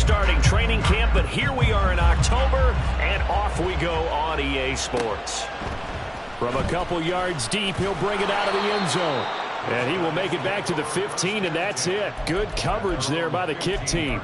starting training camp, but here we are in October, and off we go on EA Sports. From a couple yards deep, he'll bring it out of the end zone. And he will make it back to the 15, and that's it. Good coverage there by the kick team.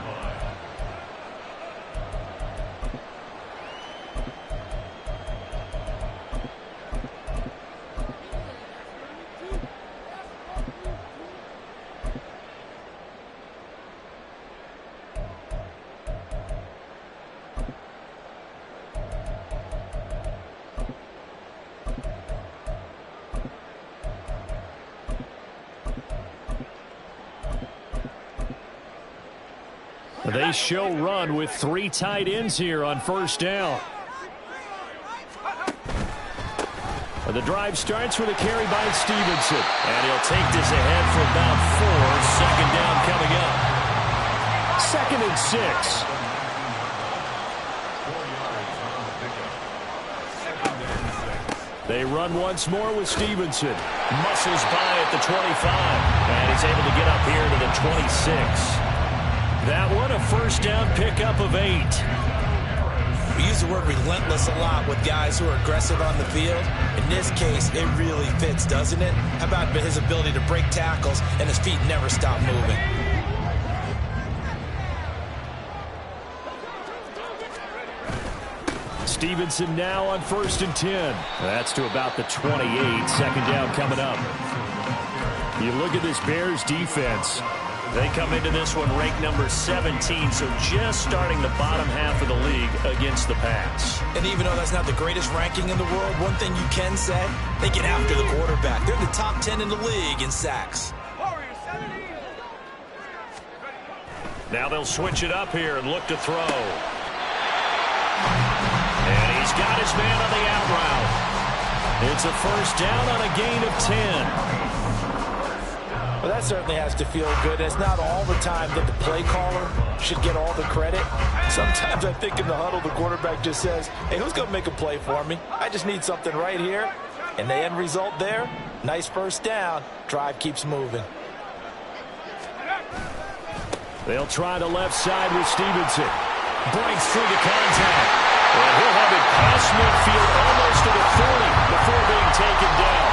They show run with 3 tight ends here on first down. The drive starts with a carry by Stevenson. And he'll take this ahead for about 4. 2nd down coming up. 2nd and 6. They run once more with Stevenson. Muscles by at the 25. And he's able to get up here to the 26. That one a first down pickup of 8. We use the word relentless a lot with guys who are aggressive on the field. In this case, it really fits, doesn't it? How about his ability to break tackles and his feet never stop moving? Stevenson now on 1st and 10. That's to about the 28. 2nd down coming up. You look at this Bears defense. They come into this one ranked number 17, so just starting the bottom half of the league against the pass. And even though that's not the greatest ranking in the world, one thing you can say, they get after the quarterback. They're in the top 10 in the league in sacks. Now they'll switch it up here and look to throw. And he's got his man on the out route. It's a first down on a gain of 10. Well, that certainly has to feel good. It's not all the time that the play caller should get all the credit. Sometimes I think in the huddle, the quarterback just says, hey, who's going to make a play for me? I just need something right here. And the end result there, nice first down. Drive keeps moving. They'll try the left side with Stevenson. Breaks through the contact. And he'll have it past midfield almost to the 40 before being taken down.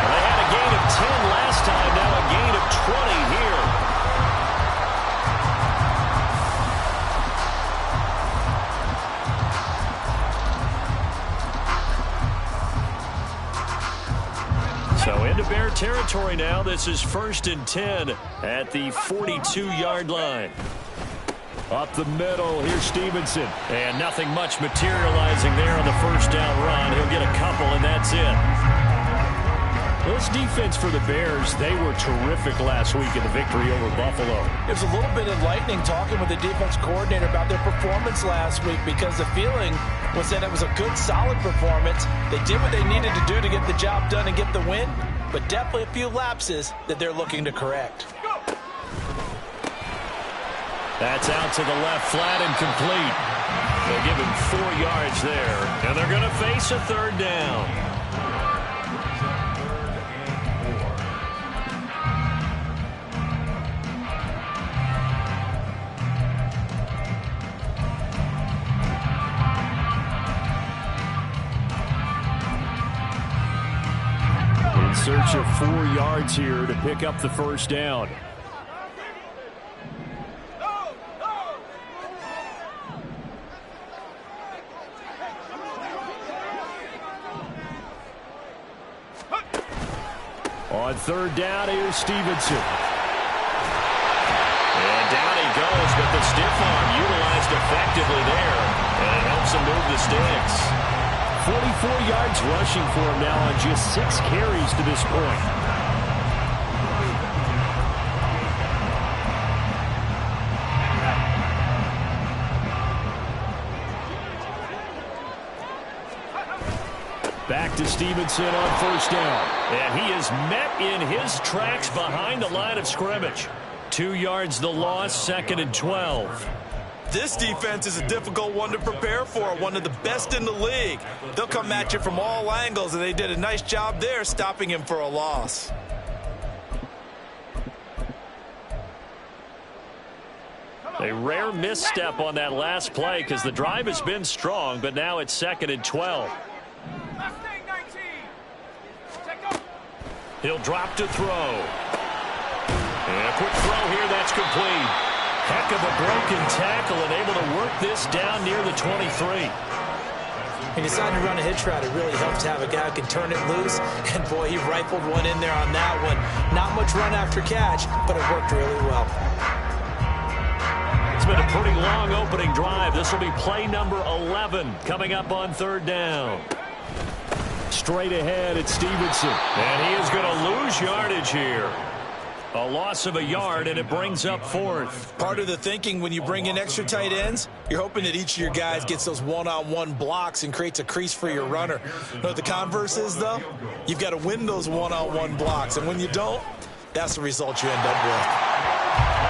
Well, they had a gain of 10 last time, now a gain of 20 here. So into Bear territory now. This is 1st and 10 at the 42-yard line. Up the middle, here's Stevenson. And nothing much materializing there on the first down run. He'll get a couple, and that's it. This defense for the Bears, they were terrific last week in the victory over Buffalo. It was a little bit enlightening talking with the defense coordinator about their performance last week, because the feeling was that it was a good, solid performance. They did what they needed to do to get the job done and get the win, but definitely a few lapses that they're looking to correct. That's out to the left, flat and complete. They'll give him 4 yards there, and they're going to face a 3rd down. In search of 4 yards here to pick up the first down. On 3rd down, here's Stevenson. And down he goes, but the stiff arm utilized effectively there. And it helps him move the sticks. 44 yards rushing for him now on just 6 carries to this point. Back to Stevenson on 1st down. And he is met in his tracks behind the line of scrimmage. 2 yards the loss, 2nd and 12. This defense is a difficult one to prepare for, one of the best in the league. They'll come at you from all angles, and they did a nice job there stopping him for a loss. A rare misstep on that last play because the drive has been strong, but now it's 2nd and 12. He'll drop to throw. And a quick throw here, that's complete. Heck of a broken tackle and able to work this down near the 23. He decided to run a hitch route. It really helps to have a guy who can turn it loose. And, boy, he rifled one in there on that one. Not much run after catch, but it worked really well. It's been a pretty long opening drive. This will be play number 11 coming up on 3rd down. Straight ahead, it's Stevenson. And he is going to lose yardage here. A loss of a yard, and it brings up 4th. Part of the thinking when you bring in extra tight ends, you're hoping that each of your guys gets those one-on-one blocks and creates a crease for your runner. You know what the converse is, though? You've got to win those one-on-one blocks, and when you don't, that's the result you end up with.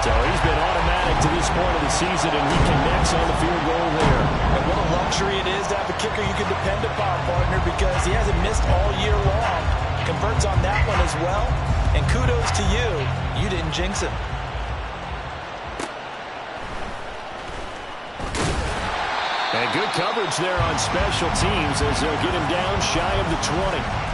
So he's been automatic to this point of the season, and he connects on the field goal there. And what a luxury it is to have a kicker you can depend upon, partner, because he hasn't missed all year long. Converts on that one as well. And kudos to you. You didn't jinx him. And good coverage there on special teams as they'll get him down shy of the 20.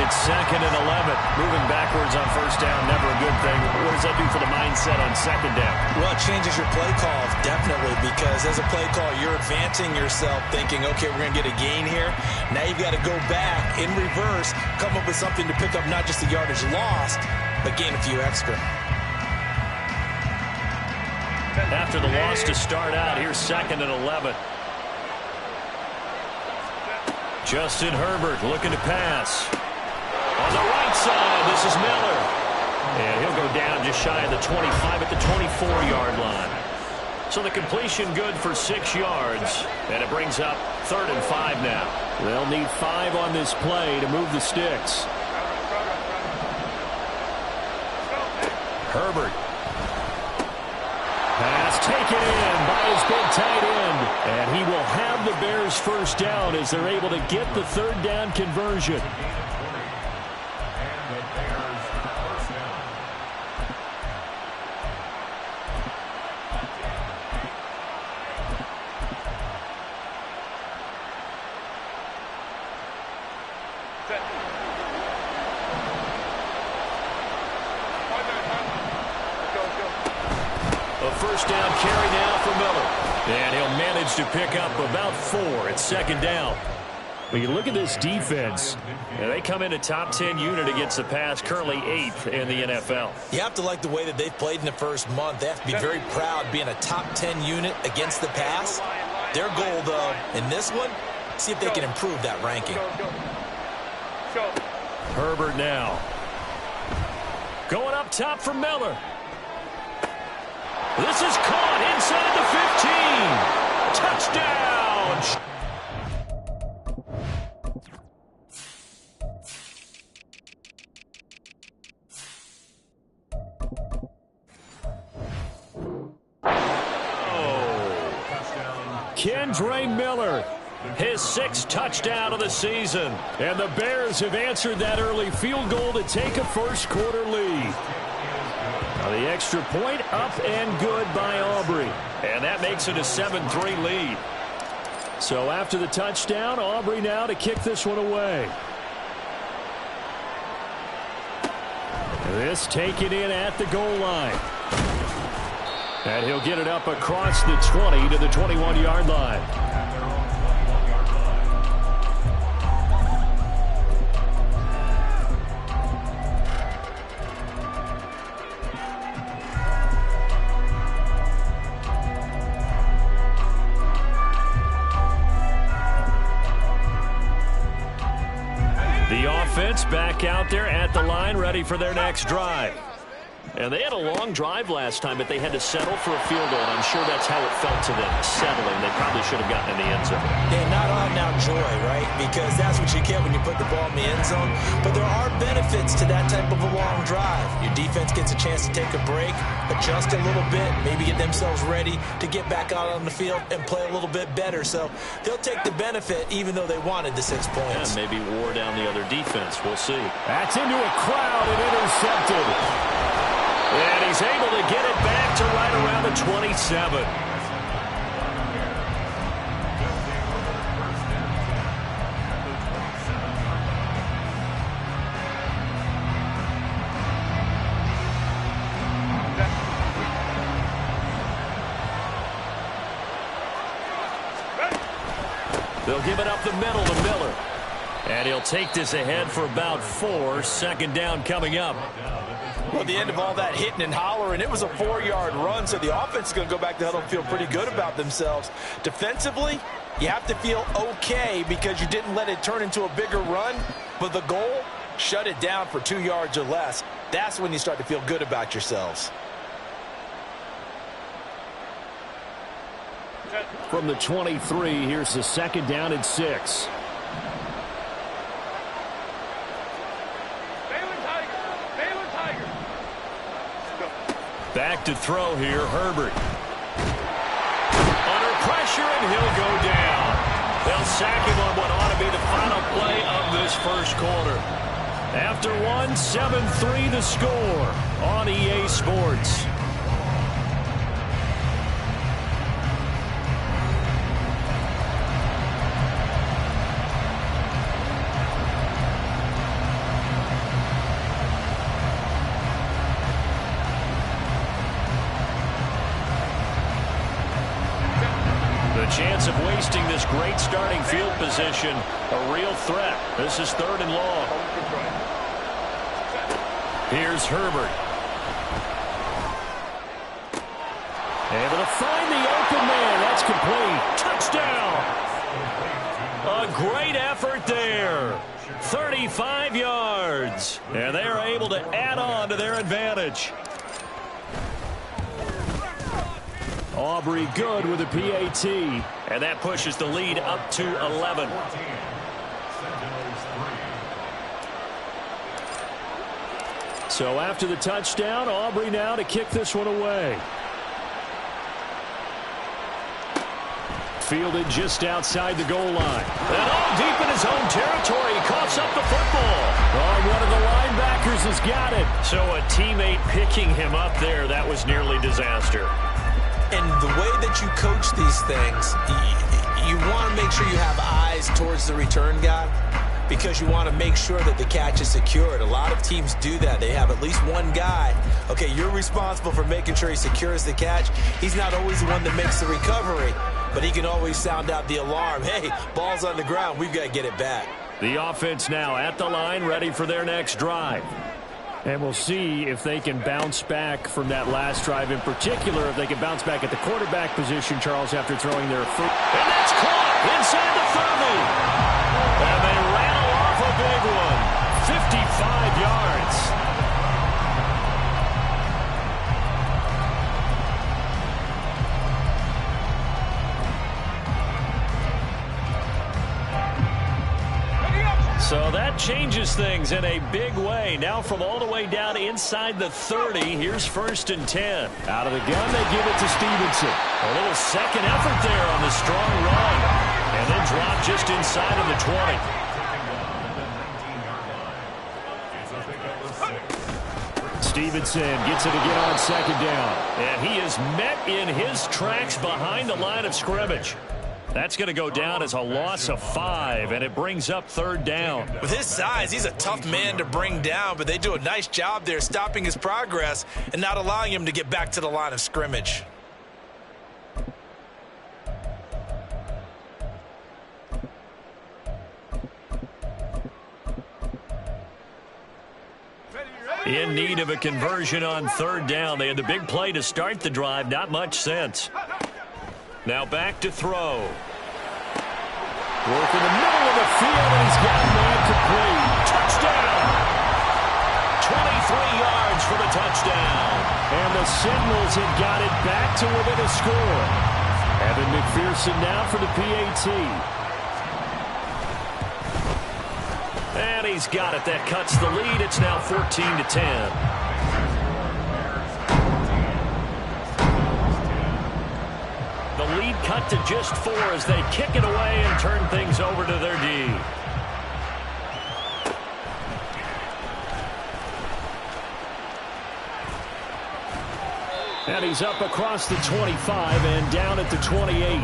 It's 2nd and 11. Moving backwards on 1st down, never a good thing. What does that do for the mindset on 2nd down? Well, it changes your play call, definitely, because as a play call, you're advancing yourself thinking, okay, we're going to get a gain here. Now you've got to go back in reverse, come up with something to pick up not just the yardage lost, but gain a few extra. After the loss to start out, here's 2nd and 11. Justin Herbert looking to pass. On the right side, this is Miller. And he'll go down just shy of the 25 at the 24-yard line. So the completion good for 6 yards. And it brings up 3rd and 5 now. They'll need 5 on this play to move the sticks. Herbert. Pass taken in by his big tight end. And he will have the Bears 1st down as they're able to get the 3rd down conversion. A 1st down carry now for Miller. And he'll manage to pick up about 4 at 2nd down. When you look at this defense, they come in a top 10 unit against the pass, currently 8th in the NFL. You have to like the way that they've played in the first month. They have to be very proud being a top 10 unit against the pass. Their goal, though, in this one, see if they can improve that ranking. Herbert now. Going up top for Miller. This is caught inside the 15. Touchdown. Kendre Miller, his 6th touchdown of the season. And the Bears have answered that early field goal to take a 1st quarter lead. Now the extra point up and good by Aubrey. And that makes it a 7-3 lead. So after the touchdown, Aubrey now to kick this one away. This taken in at the goal line. And he'll get it up across the 20 to the 21-yard line. back out there at the line, ready for their next drive. And they had a long drive last time, but they had to settle for a field goal. And I'm sure that's how it felt to them, settling. They probably should have gotten in the end zone. Yeah, not all now joy, right? Because that's what you get when you put the ball in the end zone. But there are benefits to that type of a long drive. Your defense gets a chance to take a break, adjust a little bit, maybe get themselves ready to get back out on the field and play a little bit better. So they'll take the benefit even though they wanted the 6 points. Yeah, maybe wore down the other defense. We'll see. That's into a crowd and intercepted. And he's able to get it back to right around the 27. They'll give it up the middle to Miller. And he'll take this ahead for about 4. Second down coming up. Well, at the end of all that hitting and hollering, it was a 4-yard run, so the offense is going to go back to huddle and feel pretty good about themselves. Defensively, you have to feel okay because you didn't let it turn into a bigger run, but the goal, shut it down for 2 yards or less. That's when you start to feel good about yourselves. From the 23, here's the second down and 6. Back to throw here, Herbert. Under pressure, and he'll go down. They'll sack him on what ought to be the final play of this first quarter. After 1, 7-3 the score on EA Sports. Chance of wasting this great starting field position, a real threat. This is 3rd and long. Here's Herbert. Able to find the open man. That's complete. Touchdown. A great effort there. 35 yards. And they are able to add on to their advantage. Aubrey good with a PAT. And that pushes the lead up to 11. So after the touchdown, Aubrey now to kick this one away. Fielded just outside the goal line. And all deep in his own territory. He coughs up the football. Oh, one of the linebackers has got it. So a teammate picking him up there, that was nearly disaster. And the way that you coach these things, you want to make sure you have eyes towards the return guy because you want to make sure that the catch is secured. A lot of teams do that. They have at least one guy. Okay, you're responsible for making sure he secures the catch. He's not always the one that makes the recovery, but he can always sound out the alarm. Hey, ball's on the ground. We've got to get it back. The offense now at the line, ready for their next drive. And we'll see if they can bounce back from that last drive, in particular, if they can bounce back at the quarterback position, Charles, after throwing their first. And that's caught inside the 30. And they rattle off a big one. 55 yards. So that changes things in a big way. Now from all the way down inside the 30, here's 1st and 10. Out of the gun, they give it to Stevenson. A little second effort there on the strong run. And then drop just inside of the 20. Stevenson gets it again on 2nd down. And he is met in his tracks behind the line of scrimmage. That's going to go down as a loss of 5, and it brings up 3rd down. With his size, he's a tough man to bring down, but they do a nice job there stopping his progress and not allowing him to get back to the line of scrimmage. In need of a conversion on 3rd down. They had the big play to start the drive. Not much sense. Now back to throw. Work in the middle of the field, and he's got a man complete. Touchdown! yards for the touchdown. And the Sentinels have got it back to within a score. Evan McPherson now for the PAT. And he's got it. That cuts the lead. It's now 14-10. The lead cut to just 4 as they kick it away and turn things over to their D. And he's up across the 25 and down at the 28.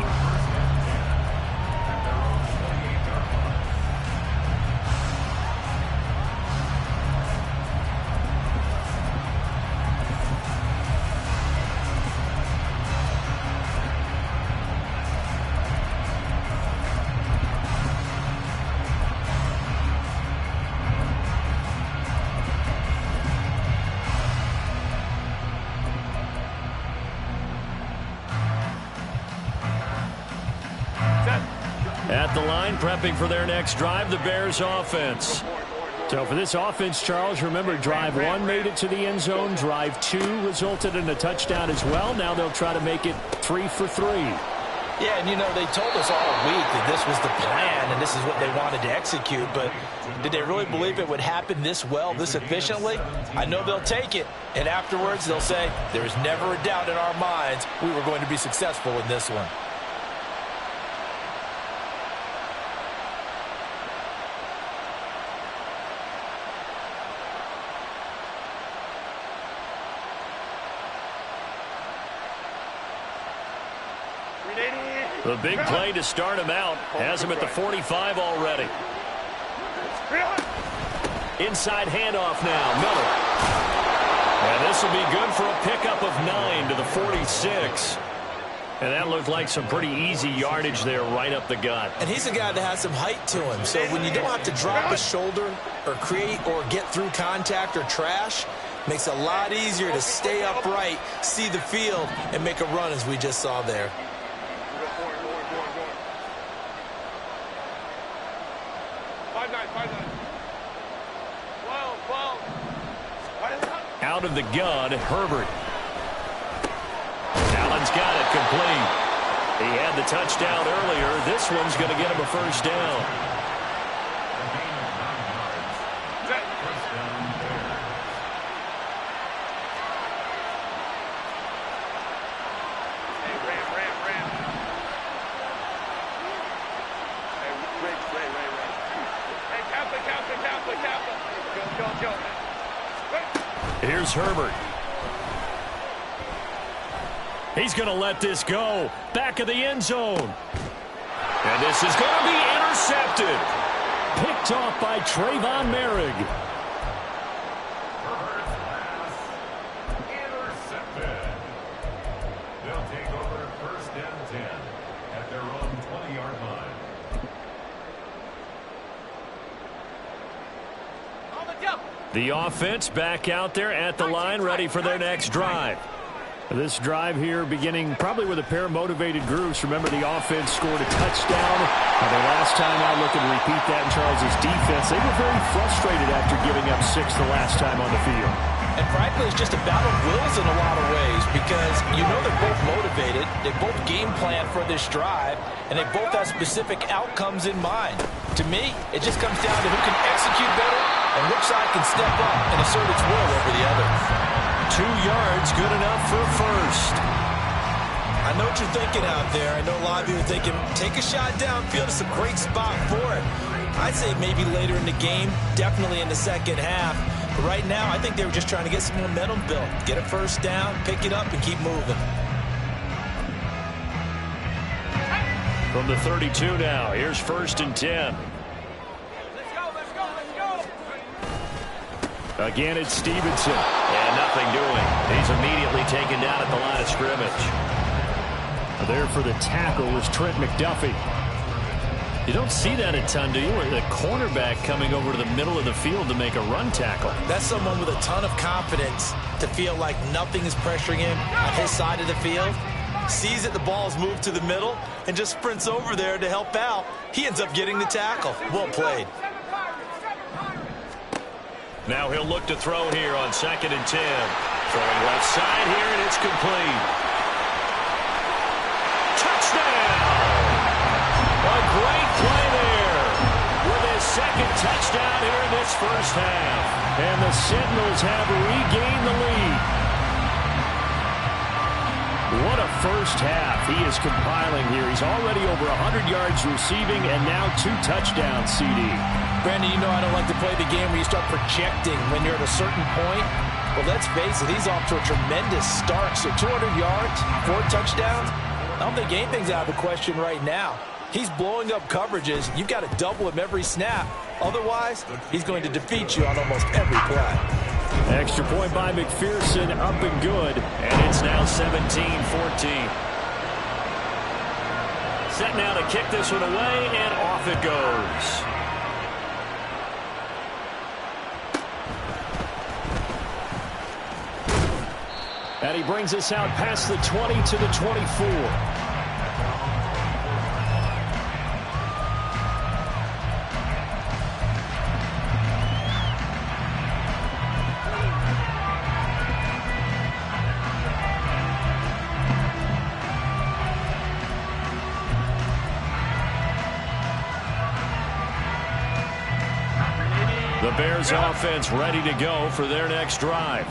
At the line, prepping for their next drive, the Bears offense. So for this offense, Charles, remember drive 1 made it to the end zone. Drive 2 resulted in a touchdown as well. Now they'll try to make it 3 for 3. Yeah, and you know, they told us all week that this was the plan and this is what they wanted to execute, but did they really believe it would happen this well, this efficiently? I know they'll take it, and afterwards they'll say, there's never a doubt in our minds we were going to be successful in this one. The big play to start him out has him at the 45 already. Inside handoff now, Miller. And this will be good for a pickup of 9 to the 46. And that looked like some pretty easy yardage there right up the gut. And he's a guy that has some height to him. So when you don't have to drop a shoulder or create or get through contact or trash, makes it a lot easier to stay upright, see the field, and make a run as we just saw there. Out of the gun, Herbert. Allen's got it complete. He had the touchdown earlier. This one's going to get him a first down. Here's Herbert. He's going to let this go. Back of the end zone. And this is going to be intercepted. Picked off by Trayvon Merrick. Intercepted. They'll take over first and 10 at their own 20-yard line. The offense back out there at the line, ready for their next drive. This drive here beginning probably with a pair of motivated groups. Remember, the offense scored a touchdown. Their last time out, looking to repeat that in Charles's defense. They were very frustrated after giving up 6 the last time on the field. And frankly, it's just a battle of wills in a lot of ways because you know they're both motivated. They both game plan for this drive, and they both have specific outcomes in mind. To me, it just comes down to who can execute better and which side can step up and assert its will over the other. 2 yards, good enough for a first. I know what you're thinking out there. I know a lot of you are thinking, take a shot downfield. It's a great spot for it. I'd say maybe later in the game, definitely in the second half. But right now, I think they were just trying to get some momentum built. Get a first down, pick it up, and keep moving. From the 32 now, here's first and 10. Again, it's Stevenson. And nothing doing. He's immediately taken down at the line of scrimmage. There for the tackle was Trent McDuffie. You don't see that a ton, do you? Where the cornerback coming over to the middle of the field to make a run tackle. That's someone with a ton of confidence to feel like nothing is pressuring him on his side of the field. Sees that the ball's moved to the middle and just sprints over there to help out. He ends up getting the tackle. Well played. Now he'll look to throw here on 2nd and 10. Throwing left side here, and it's complete. Touchdown! A great play there with his 2nd touchdown here in this first half. And the Sentinels have regained the lead. What a first half he is compiling here. He's already over 100 yards receiving and now 2 touchdowns, CD. Brandon, you know I don't like to play the game where you start projecting when you're at a certain point. But let's face it, he's off to a tremendous start. So 200 yards, 4 touchdowns. I don't think anything's out of the question right now. He's blowing up coverages. You've got to double him every snap. Otherwise, he's going to defeat you on almost every play. Extra point by McPherson, up and good. And it's now 17-14. Set now to kick this one away, and off it goes. And he brings us out past the 20 to the 24. The Bears offense ready to go for their next drive.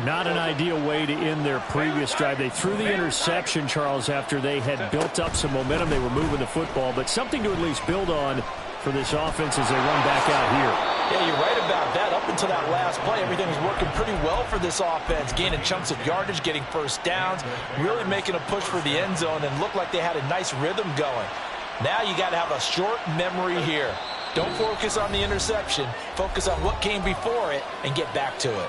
Not an ideal way to end their previous drive. They threw the interception, Charles, after they had built up some momentum. They were moving the football, but something to at least build on for this offense as they run back out here. Yeah, you're right about that. Up until that last play, everything was working pretty well for this offense, gaining chunks of yardage, getting first downs, really making a push for the end zone, and looked like they had a nice rhythm going. Now you got to have a short memory here. Don't focus on the interception. Focus on what came before it and get back to it.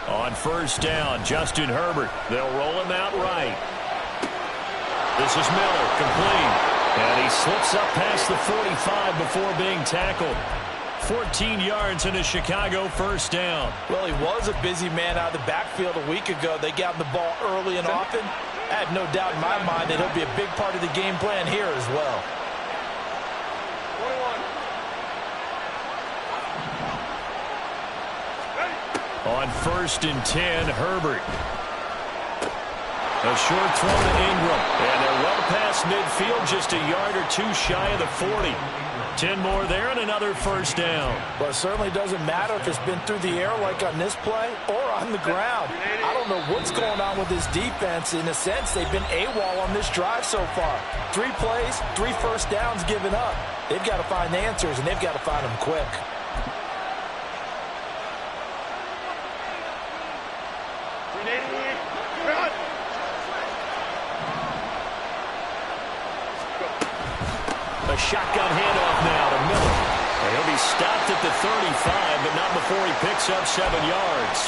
On first down, Justin Herbert. They'll roll him out right. This is Miller, complete. And he slips up past the 45 before being tackled. 14 yards and a Chicago first down. Well, he was a busy man out of the backfield a week ago. They got him the ball early and often. I have no doubt in my mind that he'll be a big part of the game plan here as well. On first and 10, Herbert. A short throw to Ingram. And they're well past midfield, just a yard or 2 shy of the 40. 10 more there and another first down. Well, it certainly doesn't matter if it's been through the air like on this play or on the ground. I don't know what's going on with this defense. In a sense, they've been AWOL on this drive so far. 3 plays, 3 first downs given up. They've got to find answers, and they've got to find them quick. A shotgun handoff now to Miller. And he'll be stopped at the 35, but not before he picks up 7 yards.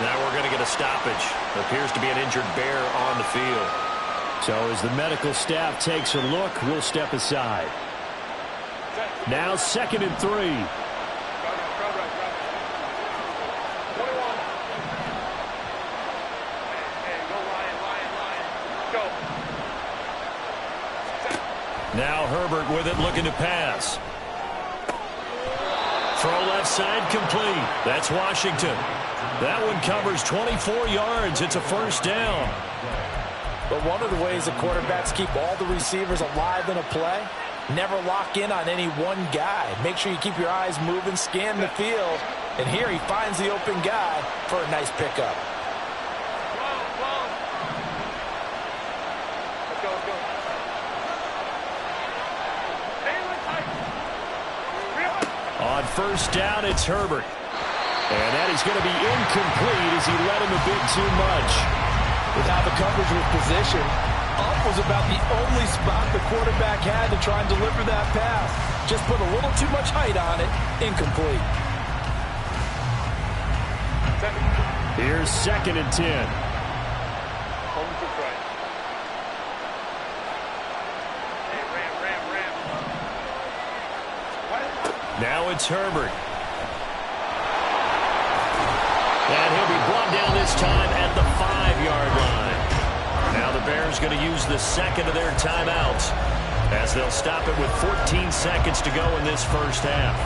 Now we're going to get a stoppage. Appears to be an injured Bear on the field. So as the medical staff takes a look, we'll step aside. Now 2nd and 3. Now Herbert with it, looking to pass. Throw left side, complete. That's Washington. That one covers 24 yards. It's a first down. But one of the ways the quarterbacks keep all the receivers alive in a play, never lock in on any one guy. Make sure you keep your eyes moving, scan the field. And here he finds the open guy for a nice pickup. On first down, it's Herbert. And that is going to be incomplete as he led him a bit too much. With how the coverage was positioned, up was about the only spot the quarterback had to try and deliver that pass. Just put a little too much height on it. Incomplete. Here's 2nd and 10. Now it's Herbert. on down this time at the 5-yard line. Now the Bears going to use the second of their timeouts as they'll stop it with 14 seconds to go in this first half.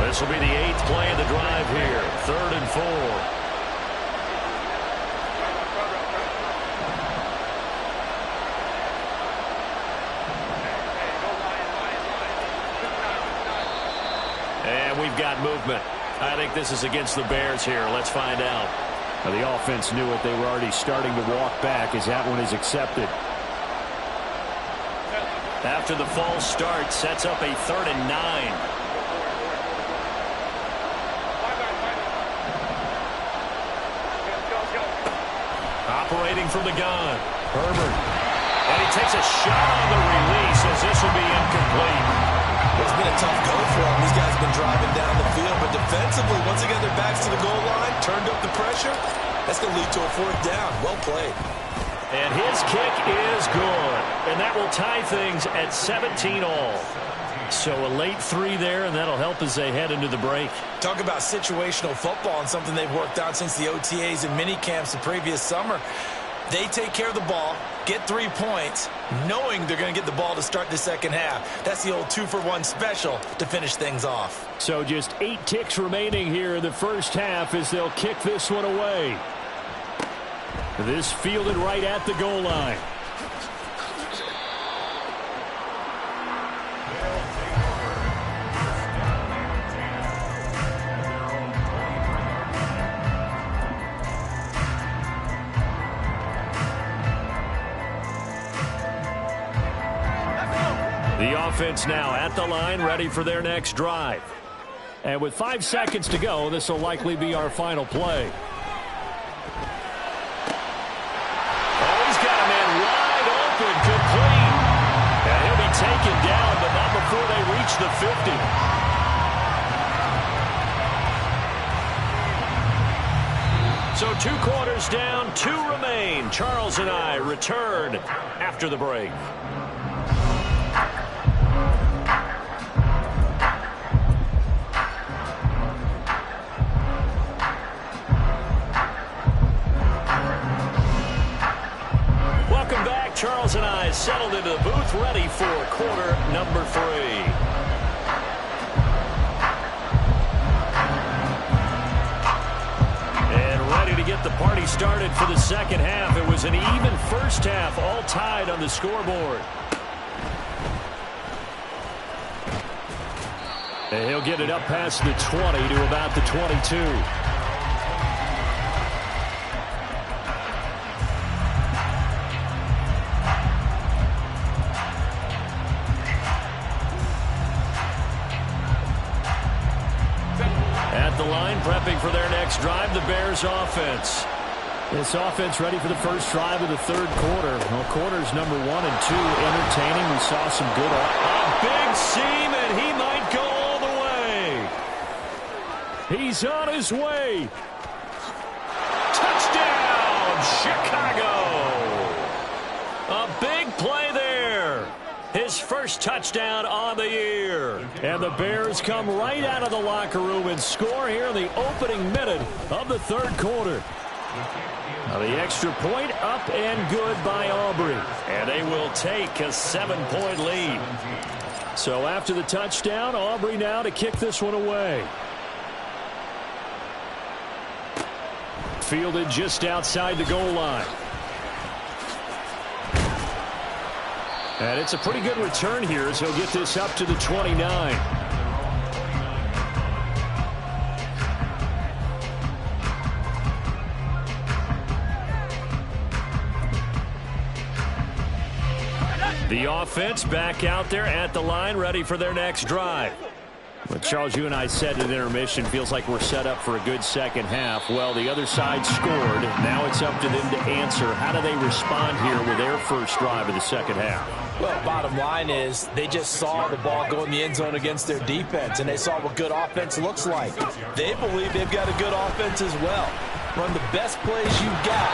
This will be the 8th play of the drive here. 3rd and 4. And we've got movement. I think this is against the Bears here. Let's find out. Now, the offense knew it. They were already starting to walk back as that one is accepted. After the false start, sets up a 3rd and 9. Operating from the gun. Herbert. And he takes a shot on the release as this will be incomplete. It's been a tough go for them. These guys have been driving down the field, but defensively, once again, their backs to the goal line, turned up the pressure. That's going to lead to a 4th down. Well played. And his kick is good. And that will tie things at 17 all. So a late 3 there, and that'll help as they head into the break. Talk about situational football and something they've worked on since the OTAs and mini camps the previous summer. They take care of the ball, get 3 points, knowing they're going to get the ball to start the second half. That's the old 2-for-1 special to finish things off. So just 8 ticks remaining here in the first half as they'll kick this one away. This fielded right at the goal line. The offense now at the line, ready for their next drive. And with 5 seconds to go, this will likely be our final play. Complete. And he'll be taken down, but not before they reach the 50. So 2 quarters down, 2 remain. Charles and I return after the break. Charles and I settled into the booth, ready for quarter number 3. And ready to get the party started for the second half. It was an even first half, all tied on the scoreboard. And he'll get it up past the 20 to about the 22. Prepping for their next drive, the Bears offense. This offense ready for the first drive of the 3rd quarter. Well, quarters number 1 and 2 entertaining. We saw some good. A big seam, and he might go all the way. He's on his way. Touchdown, Chicago. A big play there. His first touchdown on the year. And the Bears come right out of the locker room and score here in the opening minute of the 3rd quarter. Now the extra point up and good by Aubrey. And they will take a 7-point lead. So after the touchdown, Aubrey now to kick this one away. Fielded just outside the goal line. And it's a pretty good return here as he'll get this up to the 29. The offense back out there at the line, ready for their next drive. But Charles, you and I said at intermission, feels like we're set up for a good second half. Well, the other side scored. Now it's up to them to answer. How do they respond here with their first drive of the second half? Well, bottom line is they just saw the ball go in the end zone against their defense, and they saw what good offense looks like. They believe they've got a good offense as well. Run the best plays you've got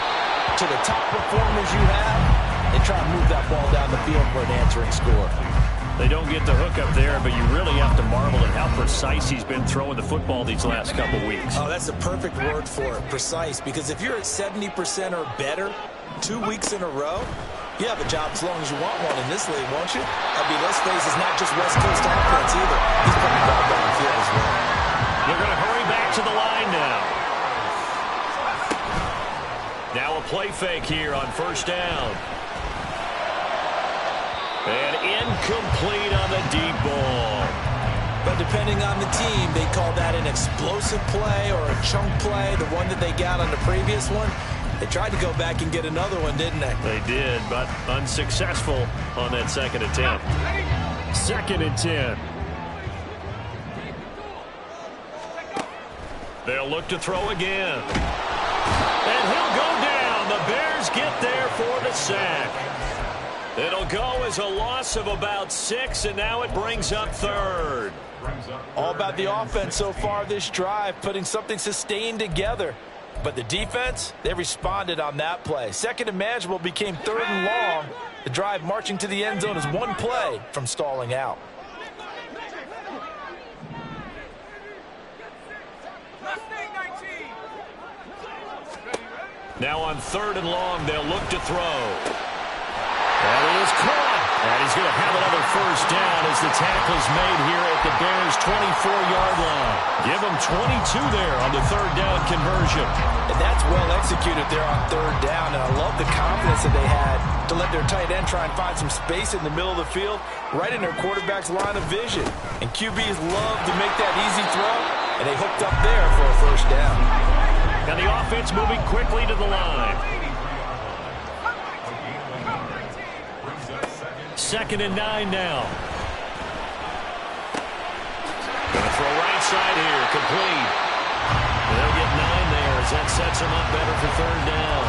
to the top performers you have, They try and move that ball down the field for an answering score. They don't get the hook up there, but you really have to marvel at how precise he's been throwing the football these last couple weeks. Oh, that's the perfect word for it, precise, because if you're at 70% or better 2 weeks in a row, you have a job as long as you want one in this league, won't you? I mean, let's face it, it's not just West Coast offense either. He's putting the ball down the field as well. They're going to hurry back to the line now. Now a play fake here on first down. And incomplete on the deep ball. But depending on the team, they call that an explosive play or a chunk play, the one that they got on the previous one. They tried to go back and get another one, didn't they? They did, but unsuccessful on that second attempt. 2nd and 10. They'll look to throw again. And he'll go down. The Bears get there for the sack. It'll go as a loss of about 6, and now it brings up 3rd. All about the offense so far this drive, putting something sustained together. But the defense, they responded on that play. 2nd and manageable became 3rd and long. The drive marching to the end zone is one play from stalling out. Now on 3rd and long, they'll look to throw. And he is caught. And he's going to have another first down as the tackle's made here at the Bears' 24-yard line. Give them 22 there on the 3rd down conversion. And that's well executed there on 3rd down. And I love the confidence that they had to let their tight end try and find some space in the middle of the field, right in their quarterback's line of vision. And QBs love to make that easy throw, and they hooked up there for a first down. And the offense moving quickly to the line. 2nd and 9 now. Going to throw right side here, complete. They'll get 9 there as that sets them up better for 3rd down.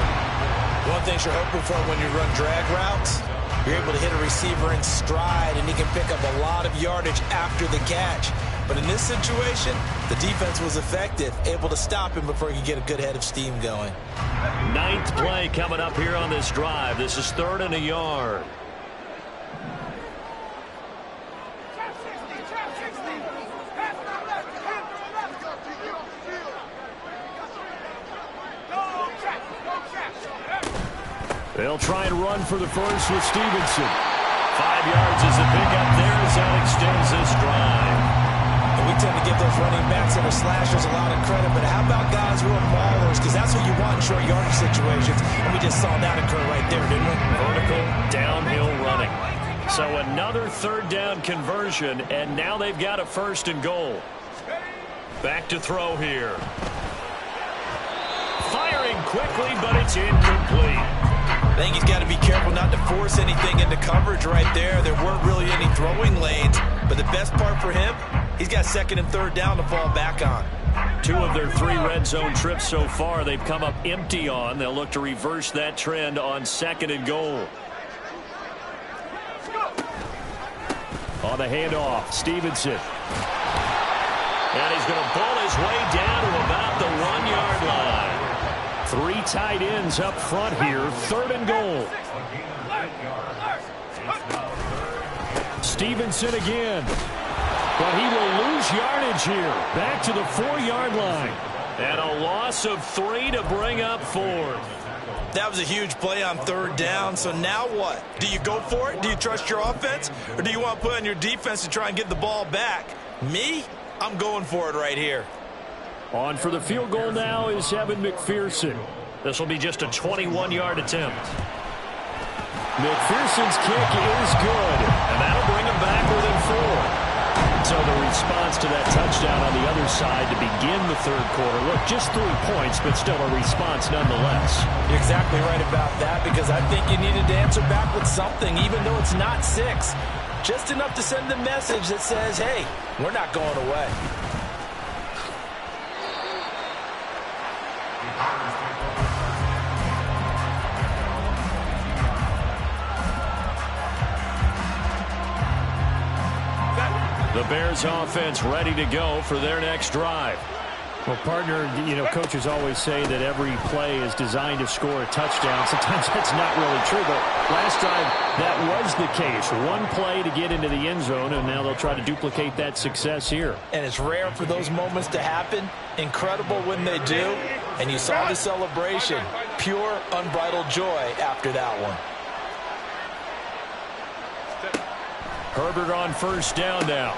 One thing you're hoping for when you run drag routes, you're able to hit a receiver in stride, and he can pick up a lot of yardage after the catch. But in this situation, the defense was effective, able to stop him before he could get a good head of steam going. 9th play coming up here on this drive. This is 3rd and a yard. They'll try and run for the first with Stevenson. 5 yards is a pickup there as that extends this drive. And we tend to give those running backs that are slashers a lot of credit, but how about guys who are maulers? Because that's what you want in short yardage situations, and we just saw that occur right there, didn't we? Vertical, downhill running. So another 3rd down conversion, and now they've got a 1st and goal. Back to throw here. Firing quickly, but it's incomplete. I think he's got to be careful not to force anything into coverage right there. There weren't really any throwing lanes, but the best part for him, he's got 2nd and 3rd down to fall back on. 2 of their 3 red zone trips so far, they've come up empty on. They'll look to reverse that trend on 2nd and goal. On the handoff, Stevenson. And he's going to pull his way down to about the 1-yard line. 3 tight ends up front here, 3rd and goal. Stevenson again. But he will lose yardage here. Back to the 4-yard line. And a loss of 3 to bring up 4th. That was a huge play on 3rd down, so now what? Do you go for it? Do you trust your offense? Or do you want to put on your defense to try and get the ball back? Me? I'm going for it right here. On for the field goal now is Evan McPherson. This will be just a 21-yard attempt. McPherson's kick is good, and that'll bring him back within 4. So the response to that touchdown on the other side to begin the 3rd quarter. Look, just 3 points, but still a response nonetheless. You're exactly right about that, because I think you needed to answer back with something, even though it's not 6. Just enough to send the message that says, hey, we're not going away. The Bears offense ready to go for their next drive. Well, partner, coaches always say that every play is designed to score a touchdown. Sometimes that's not really true, but last drive, that was the case. One play to get into the end zone, and now they'll try to duplicate that success here. And it's rare for those moments to happen. Incredible when they do. And you saw the celebration. Pure, unbridled joy after that one. Herbert on first down now.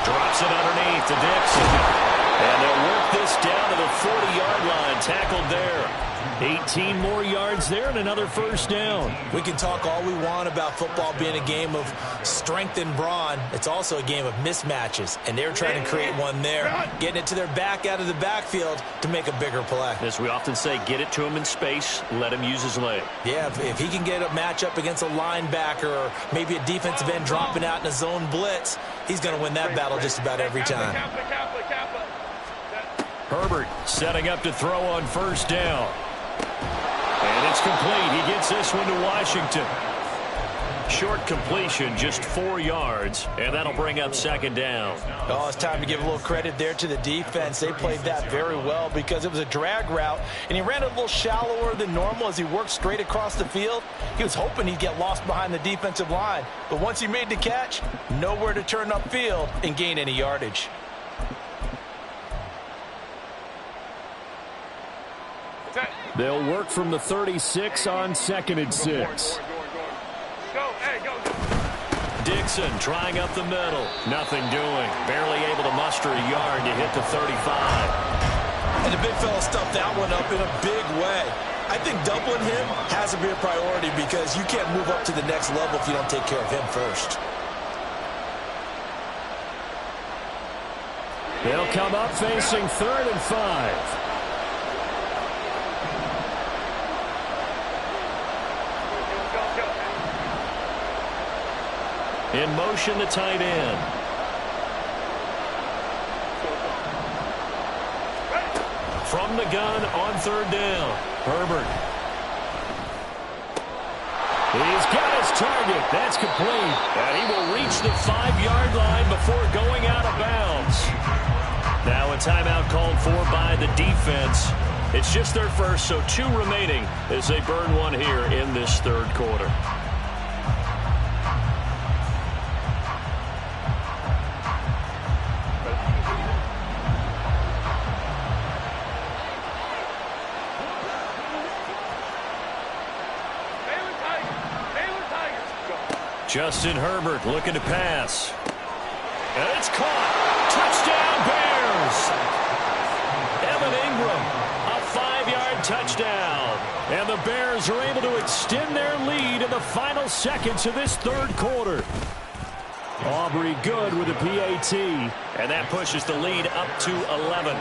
Drops it underneath to Dixon. And they'll work this down to the 40-yard line. Tackled there. 18 more yards there and another first down. We can talk all we want about football being a game of strength and brawn. It's also a game of mismatches, and they're trying to create one there, getting it to their back out of the backfield to make a bigger play. As we often say, get it to him in space, let him use his leg. Yeah, if he can get a matchup against a linebacker or maybe a defensive end dropping out in a zone blitz, he's going to win that battle just about every time. Herbert setting up to throw on first down. And it's complete. He gets this one to Washington. Short completion, just 4 yards, and that'll bring up second down. Oh, it's time to give a little credit there to the defense. They played that very well because it was a drag route, and he ran a little shallower than normal as he worked straight across the field. He was hoping he'd get lost behind the defensive line, but once he made the catch, nowhere to turn upfield and gain any yardage. They'll work from the 36 on 2nd and 6. Dixon trying up the middle. Nothing doing. Barely able to muster a yard to hit the 35. And the big fella stuffed that one up in a big way. I think doubling him has to be a priority because you can't move up to the next level if you don't take care of him first. They'll come up facing 3rd and 5. In motion, the tight end. From the gun on 3rd down. Herbert. He's got his target. That's complete. And he will reach the 5-yard line before going out of bounds. Now a timeout called for by the defense. It's just their first, so 2 remaining as they burn one here in this 3rd quarter. Justin Herbert looking to pass. And it's caught. Touchdown, Bears. Evan Ingram, a 5-yard touchdown. And the Bears are able to extend their lead in the final seconds of this 3rd quarter. Aubrey good with a PAT. And that pushes the lead up to 11.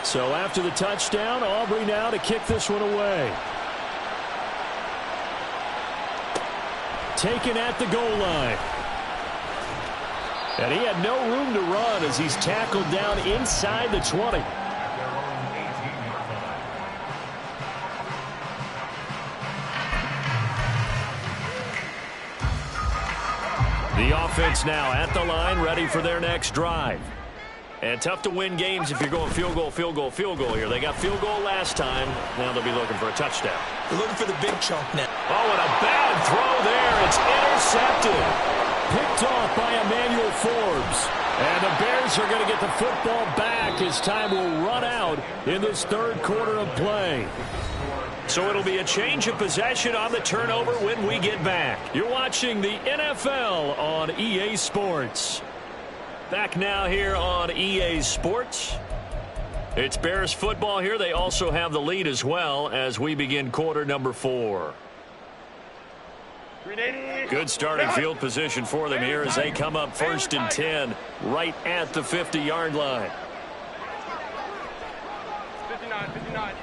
So after the touchdown, Aubrey now to kick this one away. Taken at the goal line. And he had no room to run as he's tackled down inside the 20. The offense now at the line, ready for their next drive. And tough to win games if you're going field goal, field goal, field goal here. They got field goal last time. Now they'll be looking for a touchdown. They're looking for the big chunk now. Oh, and a bad throw there. It's intercepted. Picked off by Emmanuel Forbes. And the Bears are going to get the football back as time will run out in this 3rd quarter of play. So it'll be a change of possession on the turnover when we get back. You're watching the NFL on EA Sports. Back now here on EA Sports. It's Bears football here. They also have the lead as well as we begin quarter number 4. Good starting field position for them here as they come up 1st and 10 right at the 50-yard line. 59.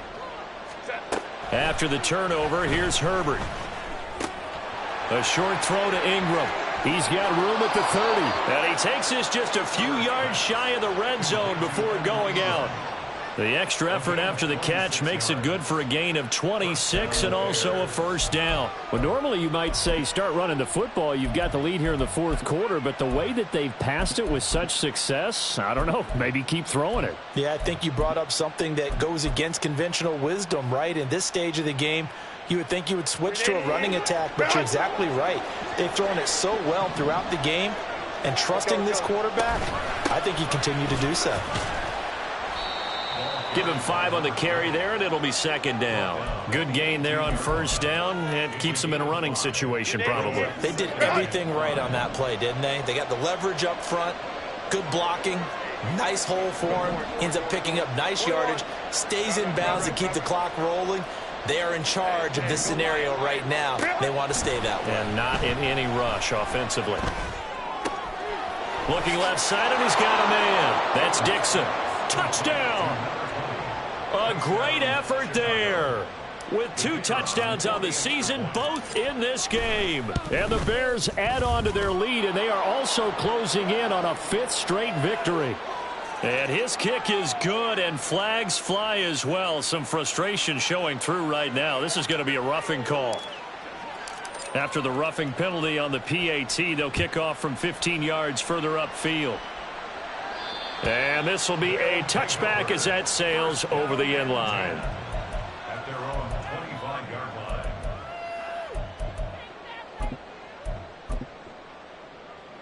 After the turnover, here's Herbert. A short throw to Ingram. He's got room at the 30. And he takes this just a few yards shy of the red zone before going out. The extra effort after the catch makes it good for a gain of 26 and also a first down. Well, normally you might say start running the football. You've got the lead here in the fourth quarter, but the way that they've passed it with such success, I don't know, maybe keep throwing it. Yeah, I think you brought up something that goes against conventional wisdom, right? In this stage of the game, you would think you would switch to a running attack, but you're exactly right. They've thrown it so well throughout the game, and trusting this quarterback, I think he continued to do so. Give him 5 on the carry there, and it'll be second down. Good gain there on first down. It keeps him in a running situation, probably. They did everything right on that play, didn't they? They got the leverage up front, good blocking, nice hole for him, ends up picking up nice yardage, stays in bounds to keep the clock rolling. They are in charge of this scenario right now. They want to stay that way. And not in any rush offensively. Looking left side, and he's got a man. That's Dixon. Touchdown! A great effort there. With 2 touchdowns on the season, both in this game. And the Bears add on to their lead, and they are also closing in on a 5th straight victory. And his kick is good, and flags fly as well. Some frustration showing through right now. This is going to be a roughing call. After the roughing penalty on the PAT, they'll kick off from 15 yards further upfield. And this will be a touchback as that sails over the end line. At their own 25-yard line.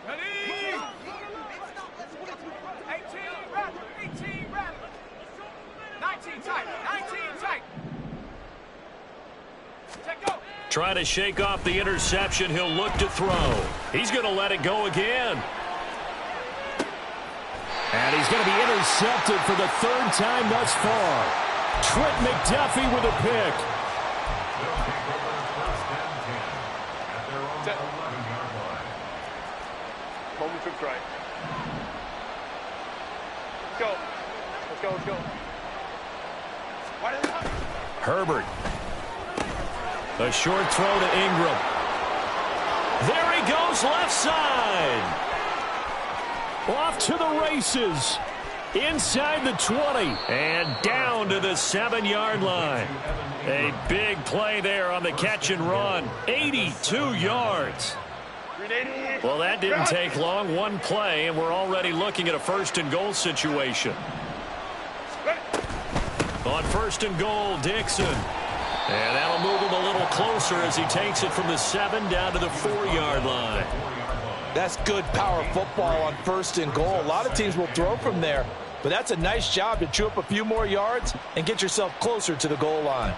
Ready? 18 rattle, 18 rattle. 19 tight, 19 tight. Check go. Trying to shake off the interception. He'll look to throw. He's going to let it go again. And he's going to be intercepted for the 3rd time thus far. Trent McDuffie with a pick. They'll take over first and 10 at their own 11-yard line. Moment trips right. Let's go. Let's go, let's go. Why did it Herbert. A short throw to Ingram. There he goes left side. Off to the races. Inside the 20. And down to the 7-yard line. A big play there on the catch and run. 82 yards. Well, that didn't take long. One play, and we're already looking at a 1st and goal situation. On 1st and goal, Dixon. And that'll move him a little closer as he takes it from the 7 down to the 4-yard line. That's good power football on 1st and goal. A lot of teams will throw from there, but that's a nice job to chew up a few more yards and get yourself closer to the goal line.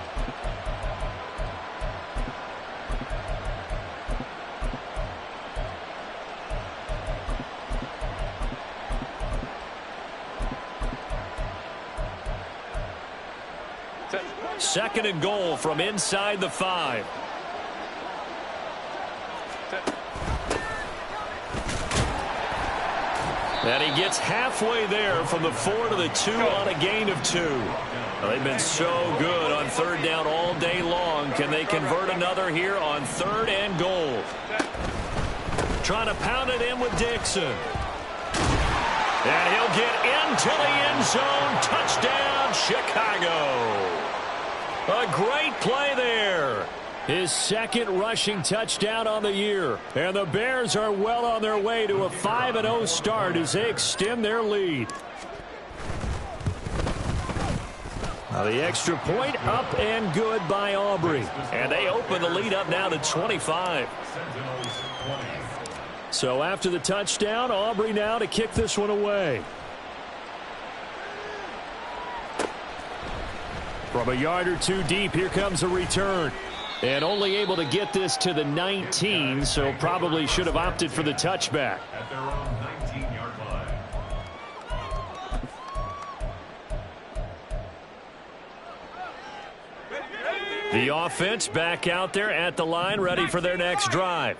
Second and goal from inside the 5. And he gets halfway there from the 4 to the 2 on a gain of 2. Well, they've been so good on 3rd down all day long. Can they convert another here on 3rd and goal? Trying to pound it in with Dixon. And he'll get into the end zone. Touchdown, Chicago. A great play there. His 2nd rushing touchdown on the year. And the Bears are well on their way to a 5-0 start as they extend their lead. Now the extra point up and good by Aubrey. And they open the lead up now to 25. So after the touchdown, Aubrey now to kick this one away. From a yard or 2 deep, here comes a return. And only able to get this to the 19, so probably should have opted for the touchback. At their own 19-yard line. The offense back out there at the line, ready for their next drive.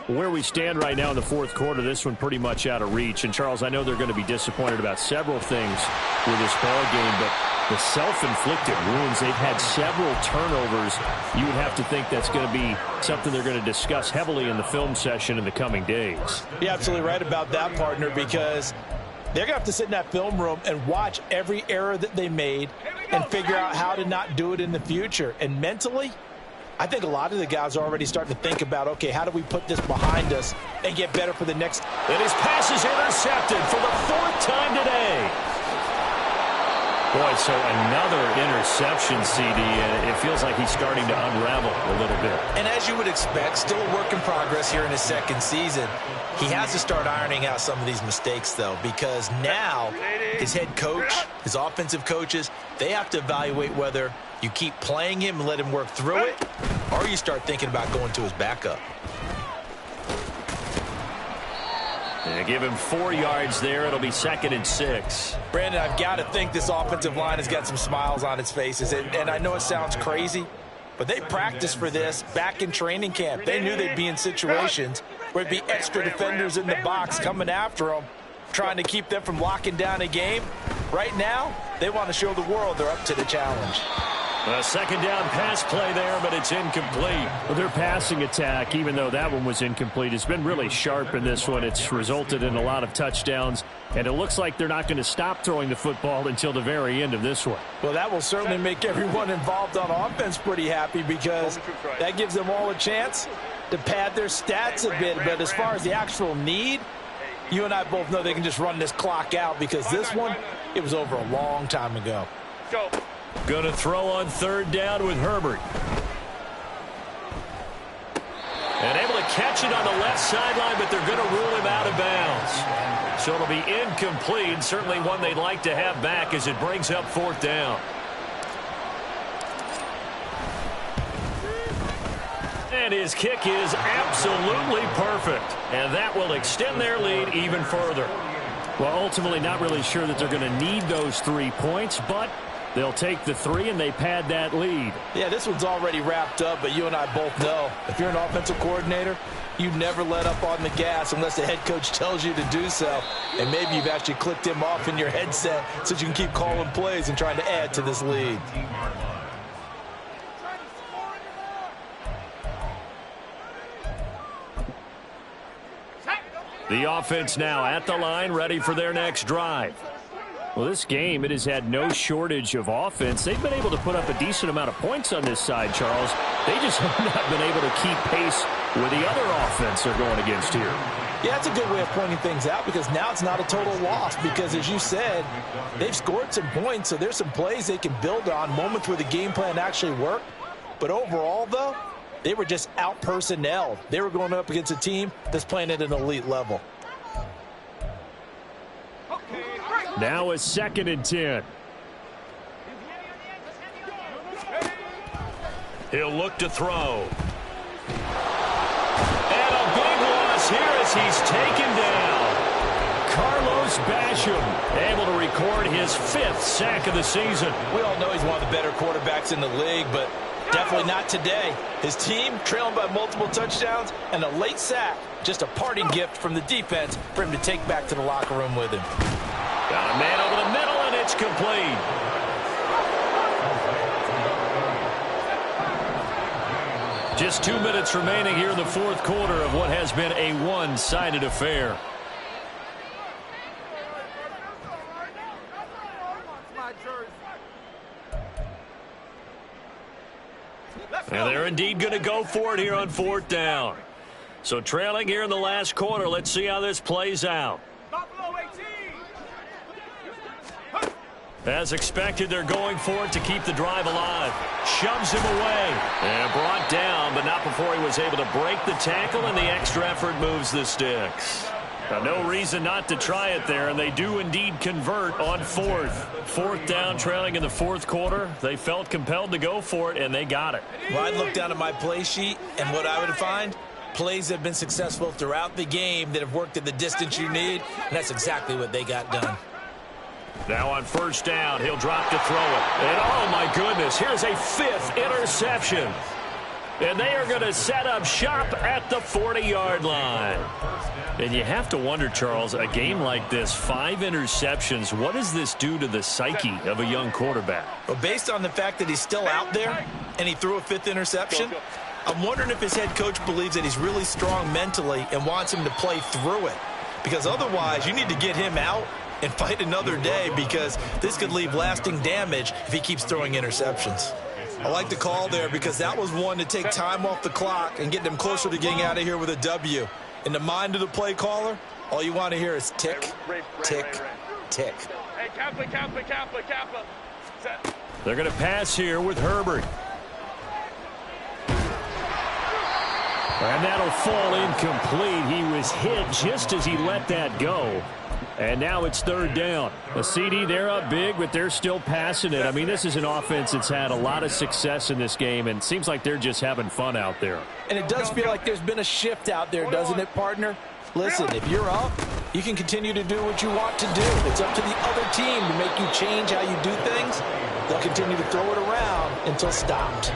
Where we stand right now in the 4th quarter, this one pretty much out of reach. And, Charles, I know they're going to be disappointed about several things with this ball game, but the self-inflicted wounds, they've had several turnovers. You would have to think that's going to be something they're going to discuss heavily in the film session in the coming days. You're absolutely right about that, partner, because They're going to have to sit in that film room and watch every error that they made and figure out how to not do it in the future. And mentally, I think a lot of the guys are already starting to think about, okay, how do we put this behind us and get better for the next. And his pass is intercepted for the 4th time today. Boy, so another interception, CD, and it feels like he's starting to unravel a little bit. And as you would expect, still a work in progress here in his 2nd season. He has to start ironing out some of these mistakes, though, because now his head coach, his offensive coaches, they have to evaluate whether you keep playing him and let him work through it, or you start thinking about going to his backup. They give him 4 yards there. It'll be 2nd and 6. Brandon, I've got to think this offensive line has got some smiles on its faces. And I know it sounds crazy, but they practiced for this back in training camp. They knew they'd be in situations where it'd be extra defenders in the box coming after them, trying to keep them from locking down a game. Right now, they want to show the world they're up to the challenge. A 2nd down pass play there, but it's incomplete. Well, their passing attack, even though that one was incomplete, has been really sharp in this one. It's resulted in a lot of touchdowns, and it looks like they're not going to stop throwing the football until the very end of this one. Well, that will certainly make everyone involved on offense pretty happy, because that gives them all a chance to pad their stats a bit. But as far as the actual need, you and I both know they can just run this clock out, because this one, it was over a long time ago. Going to throw on 3rd down with Herbert. And able to catch it on the left sideline, but they're going to rule him out of bounds. So it'll be incomplete. Certainly one they'd like to have back as it brings up 4th down. And his kick is absolutely perfect. And that will extend their lead even further. Well, ultimately not really sure that they're going to need those 3 points, but they'll take the 3 and they pad that lead. Yeah, this one's already wrapped up, but you and I both know if you're an offensive coordinator, you never let up on the gas unless the head coach tells you to do so. And maybe you've actually clicked him off in your headset so you can keep calling plays and trying to add to this lead. The offense now at the line, ready for their next drive. Well, this game, it has had no shortage of offense. They've been able to put up a decent amount of points on this side, Charles. They just have not been able to keep pace with the other offense they're going against here. Yeah, that's a good way of pointing things out, because now it's not a total loss, because as you said, they've scored some points, so there's some plays they can build on, moments where the game plan actually worked. But overall, though, they were just out-personnelled. They were going up against a team that's playing at an elite level. Now a 2nd and 10. He'll look to throw. And a big loss here as he's taken down. Carlos Basham able to record his 5th sack of the season. We all know he's one of the better quarterbacks in the league, but definitely not today. His team trailing by multiple touchdowns, and a late sack, just a parting gift from the defense for him to take back to the locker room with him. Got a man over the middle, and it's complete. Just 2 minutes remaining here in the 4th quarter of what has been a one-sided affair. And they're indeed going to go for it here on 4th down. So trailing here in the last quarter. Let's see how this plays out. As expected, they're going for it to keep the drive alive. Shoves him away. And brought down, but not before he was able to break the tackle, and the extra effort moves the sticks. Now, no reason not to try it there, and they do indeed convert on 4th. 4th down, trailing in the 4th quarter. They felt compelled to go for it, and they got it. Well, I'd look down at my play sheet, and what I would find, plays that have been successful throughout the game that have worked at the distance you need, and that's exactly what they got done. Now on 1st down, he'll drop to throw it. And oh my goodness, here's a 5th interception. And they are going to set up shop at the 40-yard line. And you have to wonder, Charles, a game like this, 5 interceptions, what does this do to the psyche of a young quarterback? Well, based on the fact that he's still out there and he threw a 5th interception, I'm wondering if his head coach believes that he's really strong mentally and wants him to play through it. Because otherwise, you need to get him out and fight another day, because this could leave lasting damage if he keeps throwing interceptions. I like the call there, because that was one to take time off the clock and get them closer to getting out of here with a W. In the mind of the play caller, all you want to hear is tick, tick, tick. Hey, Kappa. Set. They're going to pass here with Herbert. And that'll fall incomplete. He was hit just as he let that go. And now it's third down. A CD, they're up big, but they're still passing it. I mean, this is an offense that's had a lot of success in this game, and it seems like they're just having fun out there. And it does feel like there's been a shift out there, doesn't it, partner? Listen, if you're up, you can continue to do what you want to do. It's up to the other team to make you change how you do things. They'll continue to throw it around until stopped.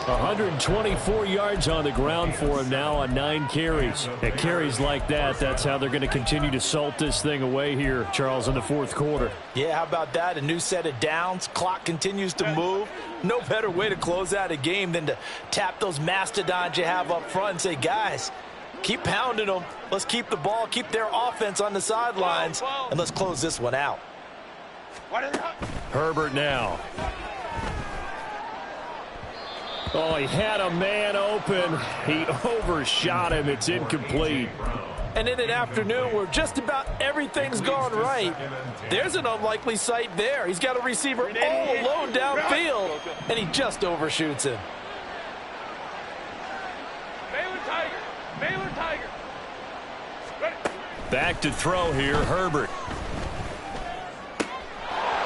124 yards on the ground for him now on 9 carries. At carries like that, that's how they're going to continue to salt this thing away here, Charles, in the fourth quarter. Yeah, how about that? A new set of downs. Clock continues to move. No better way to close out a game than to tap those mastodons you have up front and say, guys, keep pounding them. Let's keep the ball, keep their offense on the sidelines, and let's close this one out. Herbert now. Oh, he had a man open. He overshot him. It's incomplete. And in an afternoon where just about everything's gone right, there's an unlikely sight there. He's got a receiver all alone downfield, and he just overshoots him. Baylor Tiger. Ready. Back to throw here, Herbert.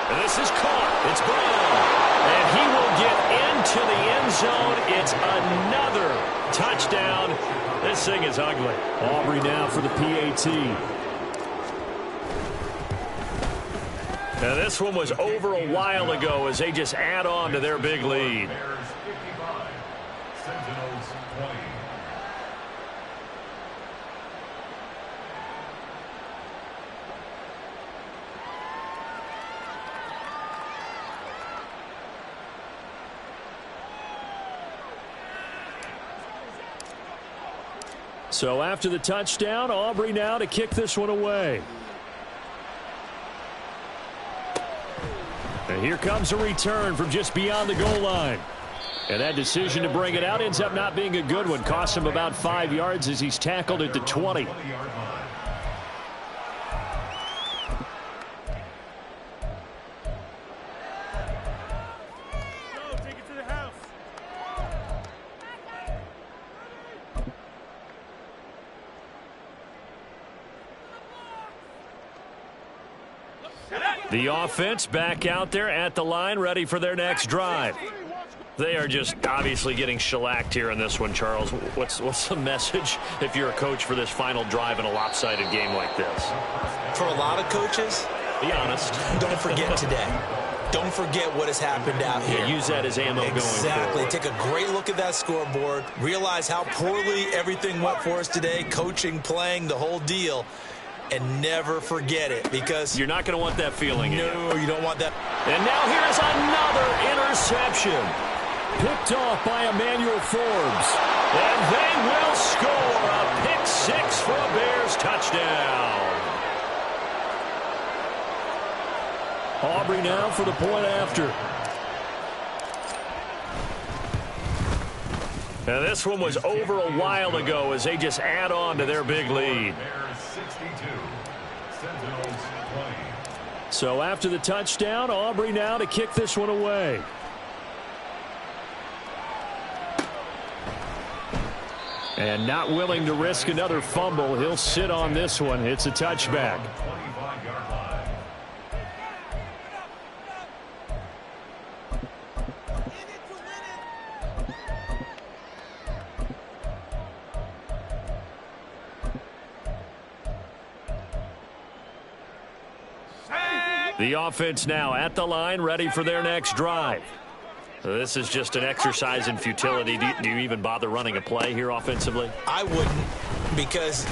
And this is caught. It's Brown. And he will get into the end zone. It's another touchdown. This thing is ugly. Aubrey now for the PAT. Now this one was over a while ago as they just add on to their big lead. Bears 55, Sentinels 20. So after the touchdown, Aubrey now to kick this one away. And here comes a return from just beyond the goal line. And that decision to bring it out ends up not being a good one. Costs him about 5 yards as he's tackled at the 20. The offense back out there at the line, ready for their next drive. They are just obviously getting shellacked here in this one, Charles. What's the message if you're a coach for this final drive in a lopsided game like this? For a lot of coaches, be honest. Don't forget today. Don't forget what has happened out here. Yeah, use that as ammo going forward. Exactly. Take a great look at that scoreboard. Realize how poorly everything went for us today. Coaching, playing, the whole deal. And never forget it, because you're not going to want that feeling. No, you don't want that. And now here's another interception. Picked off by Emmanuel Forbes. And they will score a pick six for a Bears touchdown. Aubrey now for the point after. And this one was over a while ago as they just add on to their big lead. So after the touchdown, Aubrey now to kick this one away. And not willing to risk another fumble. He'll sit on this one. It's a touchback. The offense now at the line, ready for their next drive. This is just an exercise in futility. Do you even bother running a play here offensively? I wouldn't, because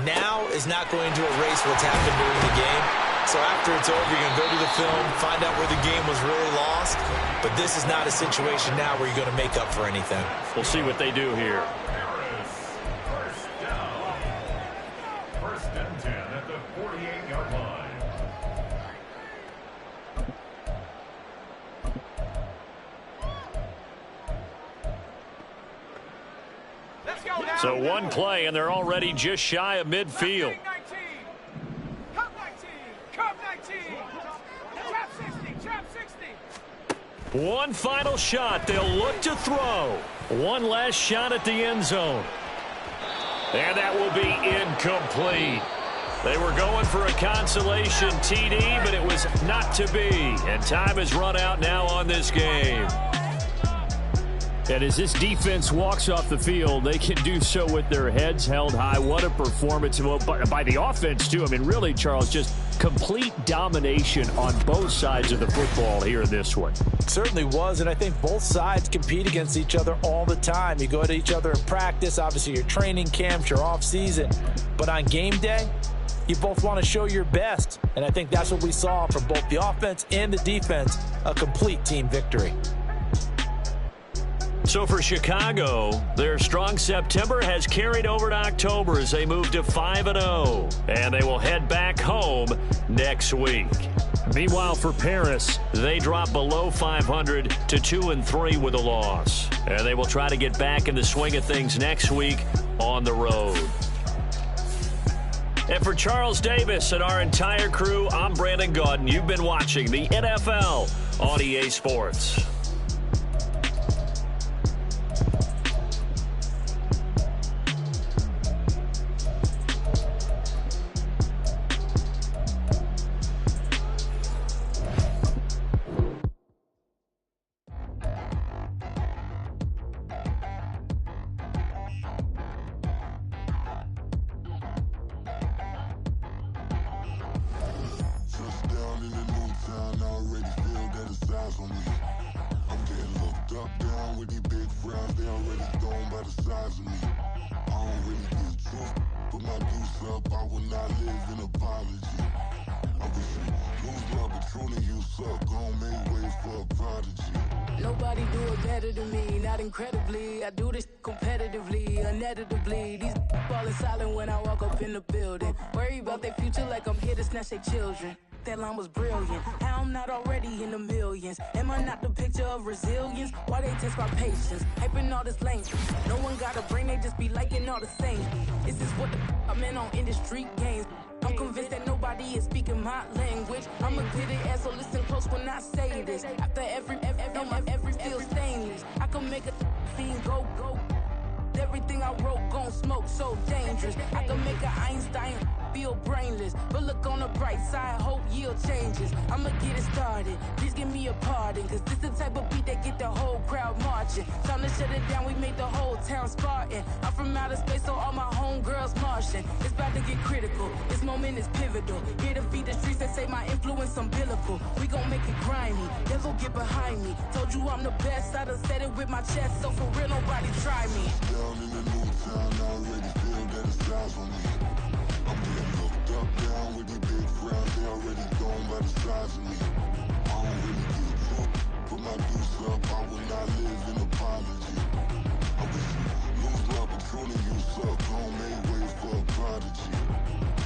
now is not going to erase what's happened during the game. So after it's over, you're going to go to the film, find out where the game was really lost. But this is not a situation now where you're going to make up for anything. We'll see what they do here. First down. First and 10 at the 48-yard line. go now. So one play, and they're already just shy of midfield. 19. Cup 19. Cup 19. Trap 60. Trap 60. One final shot. They'll look to throw. One last shot at the end zone. And that will be incomplete. They were going for a consolation TD, but it was not to be. And time has run out now on this game. And as this defense walks off the field, they can do so with their heads held high. What a performance by the offense, too. I mean, really, Charles, just complete domination on both sides of the football here in this one. It certainly was, and I think both sides compete against each other all the time. You go to each other in practice, obviously your training camps, your off-season. But on game day, you both want to show your best. And I think that's what we saw from both the offense and the defense, a complete team victory. So for Chicago, their strong September has carried over to October as they move to 5-0. And they will head back home next week. Meanwhile, for Paris, they drop below 500 to 2-3 with a loss. And they will try to get back in the swing of things next week on the road. And for Charles Davis and our entire crew, I'm Brandon Gaudin. You've been watching the NFL on EA Sports. Nobody do it better than me, not incredibly. I do this competitively, uneditably. These falling silent when I walk up in the building. Worry about their future like I'm here to snatch their children. That line was brilliant. How I'm not already in the millions. Am I not the picture of resilience? Why they test my patience? Hyping all this lame. No one got a brain, they just be liking all the same. Is this what the I'm in on industry games? I'm convinced that nobody is speaking my language. I'm a good ass, so listen close when I say this. After every feel stainless. I can make a scene go. Everything I wrote gon' smoke, so dangerous. I can make an Einstein feel brainless. But look on the bright side, hope yield changes. I'ma get it started, please give me a pardon. Cause this the type of beat that get the whole crowd marching. Time to shut it down, we made the whole town Spartan. I'm from outer space, so all my homegirls Martian. It's about to get critical, this moment is pivotal. Here to feed the streets that say my influence umbilical. We gon' make it grimy, devil get behind me. Told you I'm the best, I done said it with my chest. So for real, nobody try me. Down in the new town, I already feel that it's eyes on me. I'm getting looked up, down with these big frowns, they already gone by the size of me. I don't really get took, put my deuce up, I will not live in apology. I wish you lose love, but truly you suck, homemade way for a prodigy.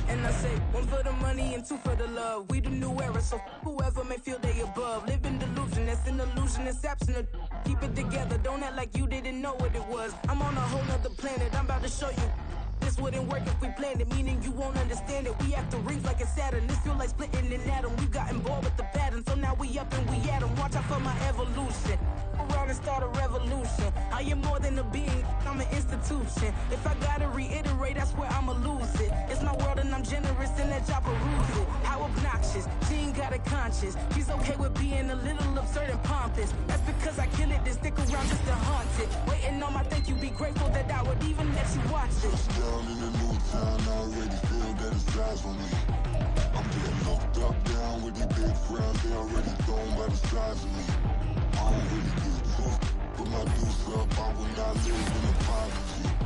And I say, one for the money and two for the love. We the new era, so whoever may feel they above. Live in delusion, that's an illusion, it's absent. Keep it together, don't act like you didn't know what it was. I'm on a whole nother planet, I'm about to show you. This wouldn't work if we planned it, meaning you won't understand it. We have to rings like a Saturn, this feel like splitting an atom. We got involved with the pattern, so now we up and we at 'em. Watch out for my evolution. Around and start a revolution. I am more than a being, I'm an institution. If I gotta reiterate, that's where I'ma lose it. It's my world and I'm generous and let y'all peruse it. How obnoxious, she ain't got a conscience. She's okay with being a little absurd and pompous. That's because I kill it, then stick around just to haunt it. Waiting on my thank you, be grateful that I would even let you watch it. Down in the new town, I already feel that it's eyes on me. I'm getting looked up, down with these big frowns, they already gone by the size of me. I don't really get took, put my deuce up, I will not live in apology.